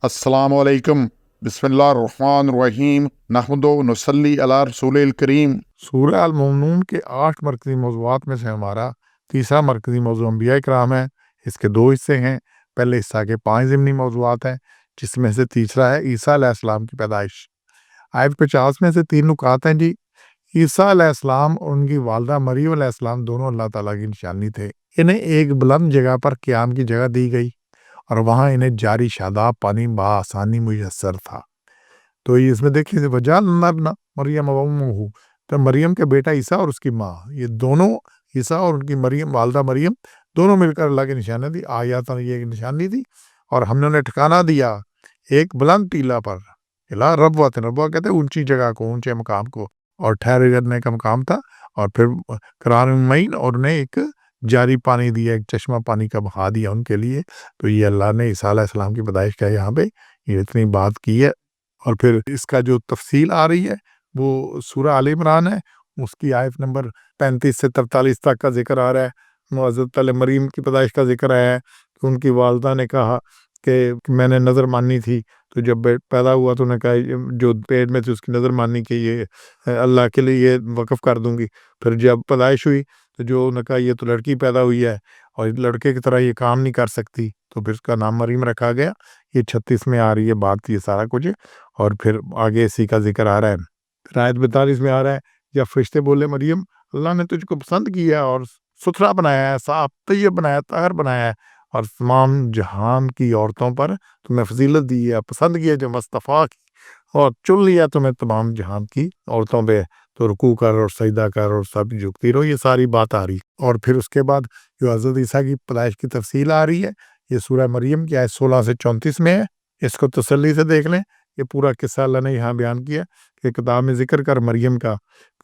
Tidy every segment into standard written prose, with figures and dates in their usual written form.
अस्सलामु अलैकुम, बिस्मिल्लाहिर्रहमानिर्रहीम, नहमदु व नुसल्ली अला रसूलिल करीम। सूरह अल मुमिनून के 8 मरकज़ी मौज़ूआत में से हमारा तीसरा मरकज़ी मौज़ू अंबिया इकराम है। इसके 2 हिस्से हैं। पहले हिस्सा के 5 ज़िमनी मौज़ूआत हैं, जिसमें से तीसरा है ईसा अलैहिस्सलाम की पैदाइश। आयत 50 में से 3 नुकात हैं जी। ईसा अलैहिस्सलाम और उनकी वालिदा मरियम अलैहिस्सलाम दोनों अल्लाह ताला की निशानी थे। इन्हें एक बुलंद जगह पर क़याम की जगह दी गई और वहाँ इन्हें जारी शादाब पानी बआसानी मुयस्सर था। तो ये इसमें देखिए वजअलना इब्ना मरियम व उम्मुहु, तो मरियम के बेटा ईसा और उसकी माँ, ये दोनों ईसा और उनकी मरियम वालिदा मरियम दोनों मिलकर अल्लाह की निशानी थी। आयत ये एक निशानी थी और हमने उन्हें ठिकाना दिया एक बुलंद टीला पर। इला रब्वत, रब्वा कहते हैं ऊंची जगह को, ऊंचे मकाम को, और ठहरे करने का मकाम था। और फिर करार मईन, और उन्हें एक जारी पानी दिया, एक चश्मा पानी का बहा दिया उनके लिए। तो ये अल्लाह ने ईसा अलैहिस्सलाम की पैदाइश का यहाँ पे ये इतनी बात की है। और फिर इसका जो तफसील आ रही है वो सूरह आल इमरान है, उसकी आयत नंबर 35 से 43 तक का जिक्र आ रहा है। हज़रत मरीम की पैदाइश का जिक्र आया है कि उनकी वालिदा ने कहा कि मैंने नज़र मानी थी, तो जब पैदा हुआ तो उन्होंने कहा जो पेट में थी उसकी नज़र मानी कि ये अल्लाह के लिए ये वक़्फ़ कर दूंगी। फिर जब पैदाइश हुई तो जो उन्होंने कहा ये तो लड़की पैदा हुई है और लड़के की तरह ये काम नहीं कर सकती, तो फिर उसका नाम मरीम रखा गया। ये 36 में आ रही है बात, ये सारा कुछ। और फिर आगे इसी का जिक्र आ रहा है। फिर आयत 42 में आ रहा है, जब फरिश्ते बोले मरियम अल्लाह ने तुझको पसंद किया और सुथरा बनाया है, साफ तैयब बनाया, ताहिर बनाया है, और तमाम जहान की औरतों पर तुम्हें फजीलत दी है, पसंद किया जो मुस्तफ़ा की, और चुन लिया तुम्हें तमाम जहान की औरतों पे, तो रुकू कर और सजदा कर और सब झुकती रहो। ये सारी बात आ रही। और फिर उसके बाद जो हज़रत ईसा की पैदाइश की तफसील आ रही है, ये सूरह मरियम की आयत 16 से 34 में है। इसको तसल्ली से देख लें। ये पूरा किस्सा अल्लाह ने यहाँ बयान किया कि किताब में जिक्र कर मरियम का।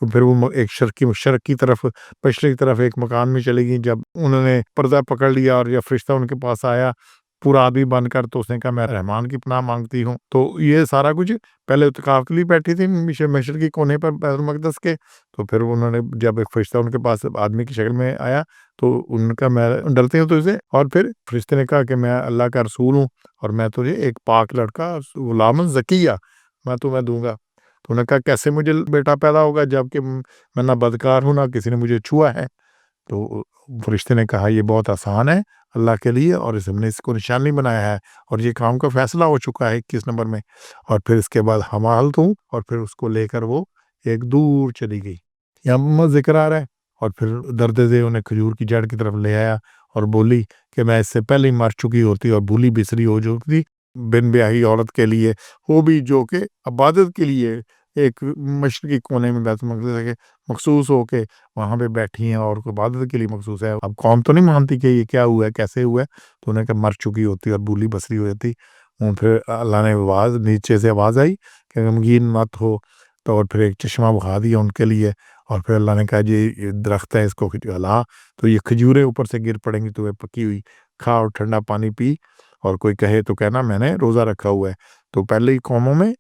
तो फिर वो एक शर्क की तरफ, मशरिक की तरफ एक मकान में चली गई। जब उन्होंने पर्दा पकड़ लिया और जब फरिश्ता उनके पास आया पूरा आदमी बनकर, तो उसने कहा मैं रहमान की पनाह मांगती हूँ। तो ये सारा कुछ पहले इत्काफ के लिए बैठी थी मशरिकी कोने पर बैतुल मक़दस के। तो फिर उन्होंने जब एक फरिश्ता उनके पास आदमी की शक्ल में आया तो उनका मैं डरती हूँ तुझसे। और फिर फरिश्ते ने कहा कि मैं अल्लाह का रसूल हूँ और मैं तुझे एक पाक लड़का गुलामन ज़किया मैं तुम्हें दूंगा। तो उन्होंने कहा कैसे मुझे बेटा पैदा होगा जबकि मैं ना बदकार हूँ ना किसी ने मुझे छुआ है। तो फरिश्ते ने कहा ये बहुत आसान है अल्लाह के लिए, और इस हमने इसको निशानी बनाया है और ये काम का फैसला हो चुका है 21 नंबर में। और फिर इसके बाद हमाल हूँ, और फिर उसको लेकर वो एक दूर चली गई। यहाँ जिक्र आ रहा है। और फिर दर्द से उन्हें खजूर की जड़ की तरफ ले आया और बोली कि मैं इससे पहले ही मर चुकी होती और भूली बिसरी हो चुकी बिन ब्याही औरत के लिए, वो भी जो कि इबादत के लिए एक मशरकी कोने में बैतुल मक़दस के मखसूस होके वहाँ पे बैठी हैं और इबादत के लिए मखसूस है। अब कौम तो नहीं मानती कि ये क्या हुआ है, कैसे हुआ है। तो उन्हें कहा मर चुकी होती और भूली बसरी हो जाती। फिर अल्लाह ने आवाज़ नीचे से आवाज़ आई कि गमगीन मत हो। तो और फिर एक चश्मा बहा दिया उनके लिए। और फिर अल्लाह ने कहा जी ये दरख्त है, इसको हिला तो ये खजूरें ऊपर से गिर पड़ेंगी तुम्हें पकी हुई, खा और ठंडा पानी पी, और कोई कहे तो कहना मैंने रोज़ा रखा हुआ है। तो पहले ही कौमों में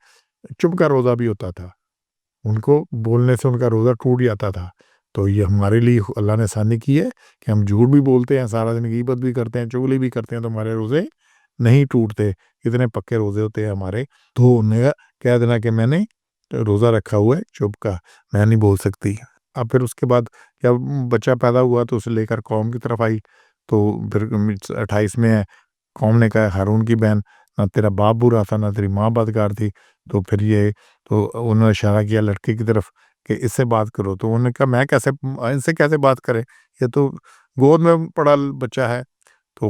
चुप का रोज़ा भी होता था, उनको बोलने से उनका रोज़ा टूट जाता था। तो ये हमारे लिए अल्लाह ने आसानी की है कि हम झूठ भी बोलते हैं, सारा दिन गीबत भी करते हैं, चुगली भी करते हैं, तो हमारे रोज़े नहीं टूटते। इतने पक्के रोज़े होते हैं हमारे। तो उन्हें कह देना कि मैंने रोज़ा रखा हुआ है चुप का, मैं नहीं बोल सकती। अब फिर उसके बाद जब बच्चा पैदा हुआ तो उसे लेकर कौम की तरफ आई। तो फिर 28 में है, कौम ने कहा हारून की बहन, ना तेरा बाप बुरा था ना तेरी माँ बदकार थी। तो फिर ये तो उन्होंने इशारा किया लड़के की तरफ कि इससे बात करो। तो उन्होंने कहा मैं कैसे इनसे कैसे बात करें, ये तो गोद में पड़ा बच्चा है। तो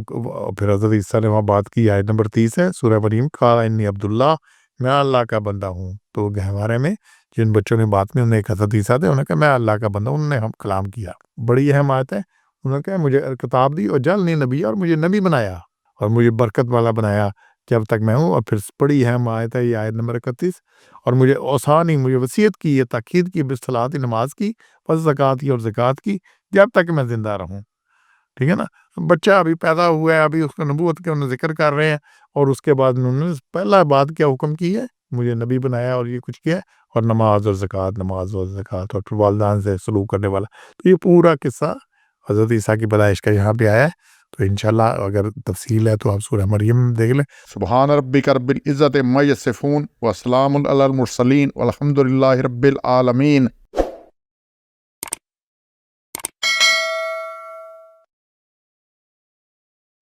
फिर हज़रत ईसा ने वहाँ बात की। आयत नंबर 30 है सूरह मरियम, क़ाल इन्नी अब्दुल्लाह, मैं अल्लाह का बंदा हूँ। तो गहवारे में जिन बच्चों ने बात में उन्हें एक हज़रत ईसा थे, उन्होंने कहा मैं अल्लाह का बंदा हूँ। उन्होंने हम कलाम किया। बड़ी अहम आयत है। उन्होंने कहा मुझे किताब दी और जल्द नबी, और मुझे नबी बनाया और मुझे बरकत वाला बनाया जब तक मैं हूँ। और फिर बड़ी अहम आयत है ये आयत नंबर 31, और मुझे औसानी मुझे वसीयत की है, ताकीद की बिस्सलात नमाज की, बस ज़कात की और ज़कात की, जब तक मैं ज़िंदा रहूँ। ठीक है ना। बच्चा अभी पैदा हुआ है, अभी उसका नबूवत का उन्होंने जिक्र कर रहे हैं। और उसके बाद उन्होंने पहला बात क्या हुक्म की है, मुझे नबी बनाया और ये कुछ किया है, और नमाज और ज़कात, नमाज और ज़कात, और फिर वालिदैन से सलूक करने वाला। तो ये पूरा किस्सा हज़रत ईसा की पैदाइश का यहाँ पे आया है। تو انشاءاللہ اگر تفصیل ہے تو آپ سورہ مریم دیکھ لیں۔ سبحان ربک رب العزت عما یصفون وسلام علی المرسلین والحمد للہ رب العالمین۔